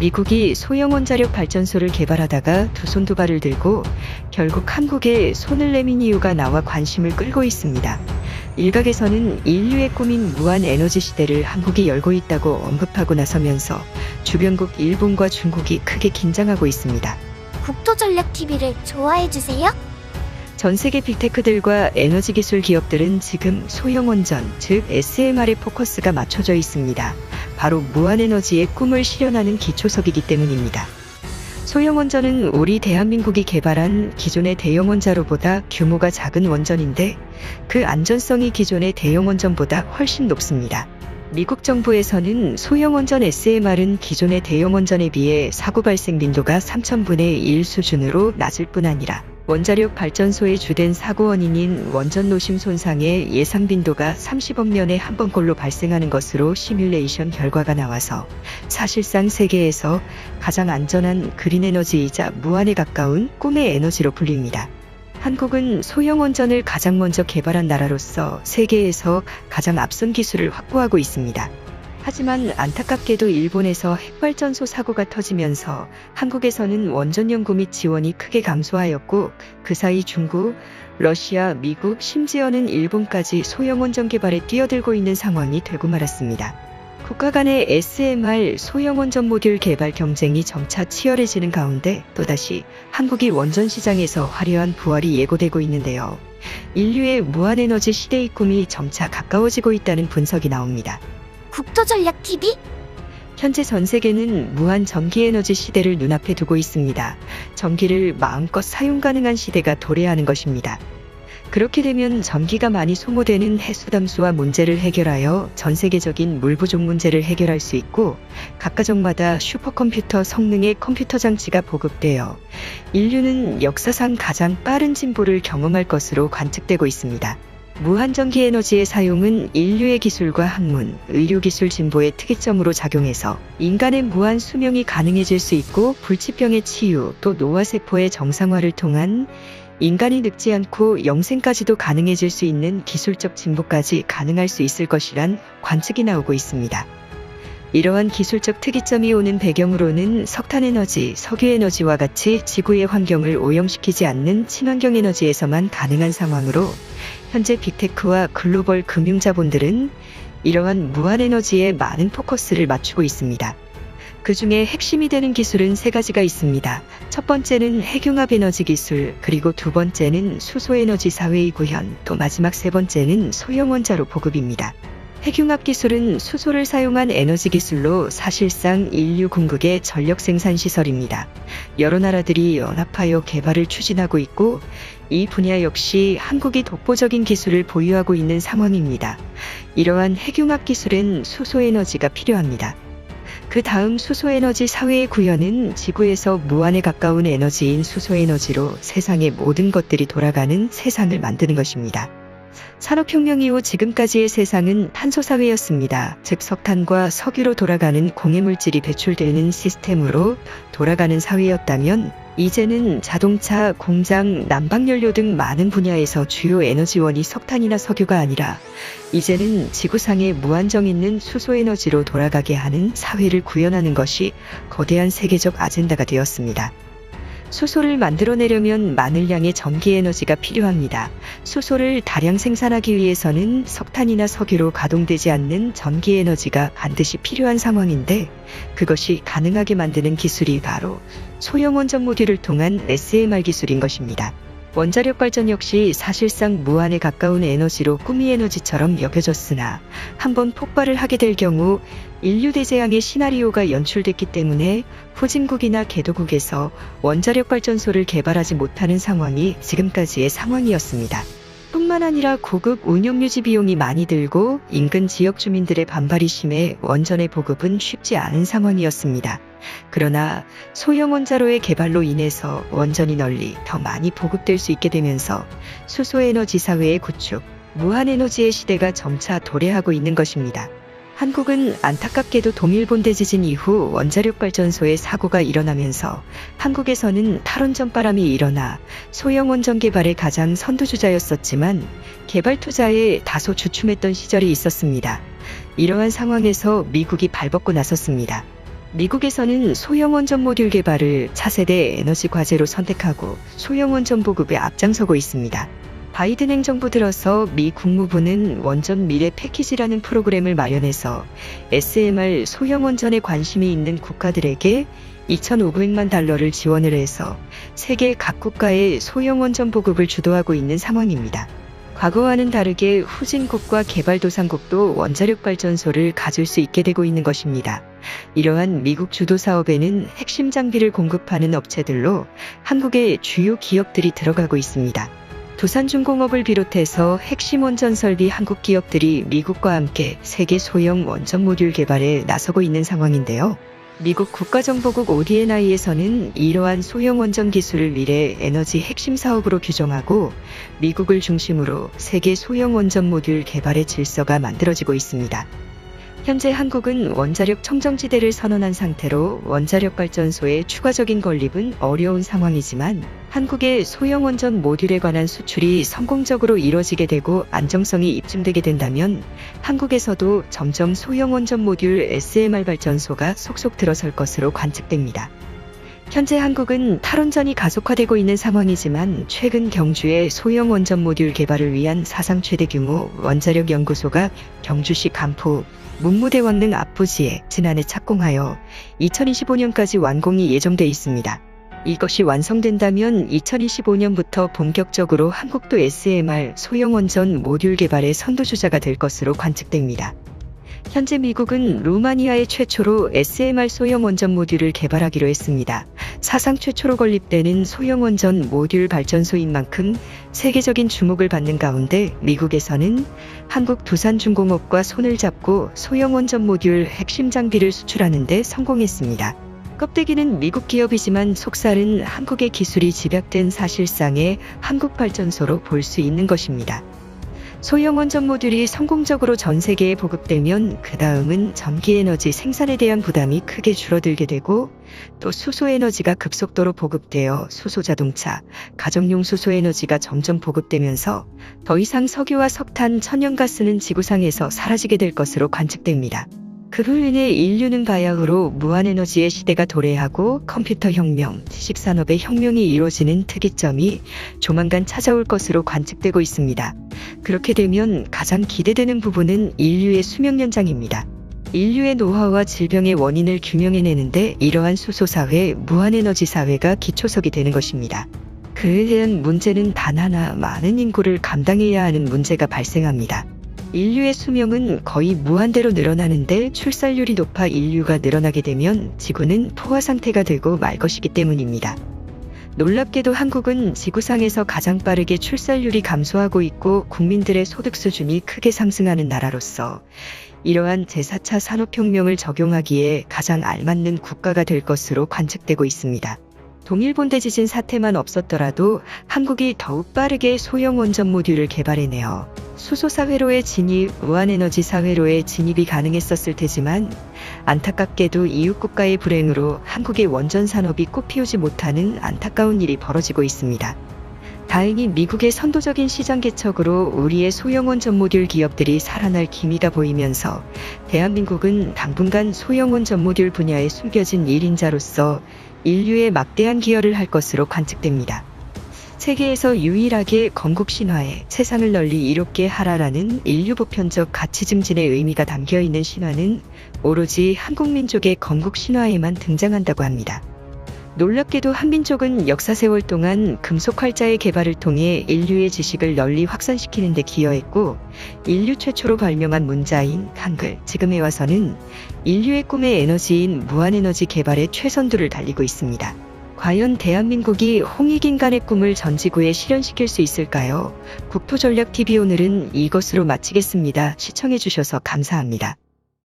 미국이 소형 원자력 발전소를 개발하다가 두 손 두 발을 들고 결국 한국에 손을 내민 이유가 나와 관심을 끌고 있습니다. 일각에서는 인류의 꿈인 무한 에너지 시대를 한국이 열고 있다고 언급하고 나서면서 주변국 일본과 중국이 크게 긴장하고 있습니다. 국토전략TV를 좋아해주세요. 전 세계 빅테크들과 에너지 기술 기업들은 지금 소형 원전, 즉 SMR에 포커스가 맞춰져 있습니다. 바로 무한에너지의 꿈을 실현하는 기초석이기 때문입니다. 소형 원전은 우리 대한민국이 개발한 기존의 대형 원자로보다 규모가 작은 원전인데 그 안전성이 기존의 대형 원전보다 훨씬 높습니다. 미국 정부에서는 소형 원전 SMR은 기존의 대형 원전에 비해 사고 발생 빈도가 3000분의 1 수준으로 낮을 뿐 아니라 원자력 발전소의 주된 사고 원인인 원전 노심 손상의 예상 빈도가 30억 년에 한 번꼴로 발생하는 것으로 시뮬레이션 결과가 나와서 사실상 세계에서 가장 안전한 그린 에너지이자 무한에 가까운 꿈의 에너지로 불립니다. 한국은 소형 원전을 가장 먼저 개발한 나라로서 세계에서 가장 앞선 기술을 확보하고 있습니다. 하지만 안타깝게도 일본에서 핵발전소 사고가 터지면서 한국에서는 원전 연구 및 지원이 크게 감소하였고 그 사이 중국, 러시아, 미국, 심지어는 일본까지 소형 원전 개발에 뛰어들고 있는 상황이 되고 말았습니다. 국가 간의 SMR 소형 원전 모듈 개발 경쟁이 점차 치열해지는 가운데 또다시 한국이 원전 시장에서 화려한 부활이 예고되고 있는데요. 인류의 무한에너지 시대의 꿈이 점차 가까워지고 있다는 분석이 나옵니다. 국토전략TV? 현재 전 세계는 무한 전기에너지 시대를 눈앞에 두고 있습니다. 전기를 마음껏 사용 가능한 시대가 도래하는 것입니다. 그렇게 되면 전기가 많이 소모되는 해수 담수화 문제를 해결하여 전 세계적인 물 부족 문제를 해결할 수 있고 각 가정마다 슈퍼컴퓨터 성능의 컴퓨터 장치가 보급되어 인류는 역사상 가장 빠른 진보를 경험할 것으로 관측되고 있습니다. 무한전기 에너지의 사용은 인류의 기술과 학문, 의료기술 진보의 특이점으로 작용해서 인간의 무한 수명이 가능해질 수 있고 불치병의 치유 또 노화세포의 정상화를 통한 인간이 늙지 않고 영생까지도 가능해질 수 있는 기술적 진보까지 가능할 수 있을 것이란 관측이 나오고 있습니다. 이러한 기술적 특이점이 오는 배경으로는 석탄에너지, 석유에너지와 같이 지구의 환경을 오염시키지 않는 친환경 에너지에서만 가능한 상황으로 현재 빅테크와 글로벌 금융자본들은 이러한 무한에너지에 많은 포커스를 맞추고 있습니다. 그 중에 핵심이 되는 기술은 세 가지가 있습니다. 첫 번째는 핵융합 에너지 기술, 그리고 두 번째는 수소에너지 사회의 구현, 또 마지막 세 번째는 소형 원자로 보급입니다. 핵융합 기술은 수소를 사용한 에너지 기술로 사실상 인류 궁극의 전력 생산 시설입니다. 여러 나라들이 연합하여 개발을 추진하고 있고 이 분야 역시 한국이 독보적인 기술을 보유하고 있는 상황입니다. 이러한 핵융합 기술엔 수소에너지가 필요합니다. 그 다음 수소에너지 사회의 구현은 지구에서 무한에 가까운 에너지인 수소에너지로 세상의 모든 것들이 돌아가는 세상을 만드는 것입니다. 산업혁명 이후 지금까지의 세상은 탄소사회였습니다. 즉 석탄과 석유로 돌아가는 공해물질이 배출되는 시스템으로 돌아가는 사회였다면 이제는 자동차, 공장, 난방연료 등 많은 분야에서 주요 에너지원이 석탄이나 석유가 아니라 이제는 지구상에 무한정 있는 수소에너지로 돌아가게 하는 사회를 구현하는 것이 거대한 세계적 아젠다가 되었습니다. 수소를 만들어내려면 많은 양의 전기에너지가 필요합니다. 수소를 다량 생산하기 위해서는 석탄이나 석유로 가동되지 않는 전기에너지가 반드시 필요한 상황인데 그것이 가능하게 만드는 기술이 바로 소형 원전 모듈을 통한 SMR 기술인 것입니다. 원자력 발전 역시 사실상 무한에 가까운 에너지로 꿈의 에너지처럼 여겨졌으나 한번 폭발을 하게 될 경우 인류 대재앙의 시나리오가 연출됐기 때문에 후진국이나 개도국에서 원자력 발전소를 개발하지 못하는 상황이 지금까지의 상황이었습니다. 뿐만 아니라 고급 운영 유지 비용이 많이 들고 인근 지역 주민들의 반발이 심해 원전의 보급은 쉽지 않은 상황이었습니다. 그러나 소형 원자로의 개발로 인해서 원전이 널리 더 많이 보급될 수 있게 되면서 수소에너지 사회의 구축, 무한에너지의 시대가 점차 도래하고 있는 것입니다. 한국은 안타깝게도 동일본 대지진 이후 원자력 발전소에 사고가 일어나면서 한국에서는 탈원전 바람이 일어나 소형 원전 개발의 가장 선두주자였었지만 개발 투자에 다소 주춤했던 시절이 있었습니다. 이러한 상황에서 미국이 발벗고 나섰습니다. 미국에서는 소형 원전 모듈 개발을 차세대 에너지 과제로 선택하고 소형 원전 보급에 앞장서고 있습니다. 바이든 행정부 들어서 미 국무부는 원전 미래 패키지라는 프로그램을 마련해서 SMR 소형 원전에 관심이 있는 국가들에게 2,500만 달러를 지원을 해서 세계 각 국가의 소형 원전 보급을 주도하고 있는 상황입니다. 과거와는 다르게 후진국과 개발도상국도 원자력 발전소를 가질 수 있게 되고 있는 것입니다. 이러한 미국 주도 사업에는 핵심 장비를 공급하는 업체들로 한국의 주요 기업들이 들어가고 있습니다. 두산중공업을 비롯해서 핵심 원전 설비 한국 기업들이 미국과 함께 세계 소형 원전 모듈 개발에 나서고 있는 상황인데요. 미국 국가정보국 ODNI에서는 이러한 소형 원전 기술을 미래 에너지 핵심 사업으로 규정하고 미국을 중심으로 세계 소형 원전 모듈 개발의 질서가 만들어지고 있습니다. 현재 한국은 원자력 청정지대를 선언한 상태로 원자력 발전소의 추가적인 건립은 어려운 상황이지만 한국의 소형 원전 모듈에 관한 수출이 성공적으로 이뤄지게 되고 안정성이 입증되게 된다면 한국에서도 점점 소형 원전 모듈 SMR 발전소가 속속 들어설 것으로 관측됩니다. 현재 한국은 탈원전이 가속화되고 있는 상황이지만 최근 경주의 소형 원전 모듈 개발을 위한 사상 최대 규모 원자력 연구소가 경주시 간포 문무대왕릉 앞부지에 지난해 착공하여 2025년까지 완공이 예정돼 있습니다. 이것이 완성된다면 2025년부터 본격적으로 한국도 SMR 소형 원전 모듈 개발의 선도주자가 될 것으로 관측됩니다. 현재 미국은 루마니아의 최초로 SMR 소형 원전 모듈을 개발하기로 했습니다. 사상 최초로 건립되는 소형 원전 모듈 발전소인 만큼 세계적인 주목을 받는 가운데 미국에서는 한국 두산중공업과 손을 잡고 소형 원전 모듈 핵심 장비를 수출하는 데 성공했습니다. 껍데기는 미국 기업이지만 속살은 한국의 기술이 집약된 사실상의 한국 발전소로 볼 수 있는 것입니다. 소형 원전 모듈이 성공적으로 전 세계에 보급되면 그 다음은 전기에너지 생산에 대한 부담이 크게 줄어들게 되고 또 수소에너지가 급속도로 보급되어 수소자동차, 가정용 수소에너지가 점점 보급되면서 더 이상 석유와 석탄, 천연가스는 지구상에서 사라지게 될 것으로 관측됩니다. 그로 인해 인류는 바야흐로 무한에너지의 시대가 도래하고 컴퓨터 혁명, 지식산업의 혁명이 이루어지는 특이점이 조만간 찾아올 것으로 관측되고 있습니다. 그렇게 되면 가장 기대되는 부분은 인류의 수명 연장입니다. 인류의 노화와 질병의 원인을 규명해내는데 이러한 수소사회, 무한에너지 사회가 기초석이 되는 것입니다. 그에 대한 문제는 단 하나, 많은 인구를 감당해야 하는 문제가 발생합니다. 인류의 수명은 거의 무한대로 늘어나는데 출산율이 높아 인류가 늘어나게 되면 지구는 포화 상태가 되고 말 것이기 때문입니다. 놀랍게도 한국은 지구상에서 가장 빠르게 출산율이 감소하고 있고 국민들의 소득 수준이 크게 상승하는 나라로서 이러한 제4차 산업혁명을 적용하기에 가장 알맞는 국가가 될 것으로 관측되고 있습니다. 동일본대 지진 사태만 없었더라도 한국이 더욱 빠르게 소형 원전 모듈을 개발해내어 수소사회로의 진입, 무한에너지 사회로의 진입이 가능했었을 테지만 안타깝게도 이웃국가의 불행으로 한국의 원전 산업이 꽃피우지 못하는 안타까운 일이 벌어지고 있습니다. 다행히 미국의 선도적인 시장 개척으로 우리의 소형 원전 모듈 기업들이 살아날 기미가 보이면서 대한민국은 당분간 소형 원전 모듈 분야에 숨겨진 1인자로서 인류에 막대한 기여를 할 것으로 관측됩니다. 세계에서 유일하게 건국 신화에 세상을 널리 이롭게 하라라는 인류 보편적 가치 증진의 의미가 담겨있는 신화는 오로지 한국민족의 건국 신화에만 등장한다고 합니다. 놀랍게도 한민족은 역사 세월 동안 금속 활자의 개발을 통해 인류의 지식을 널리 확산시키는 데 기여했고 인류 최초로 발명한 문자인 한글, 지금에 와서는 인류의 꿈의 에너지인 무한에너지 개발에 최선두를 달리고 있습니다. 과연 대한민국이 홍익인간의 꿈을 전 지구에 실현시킬 수 있을까요? 국토전략TV 오늘은 이것으로 마치겠습니다. 시청해주셔서 감사합니다.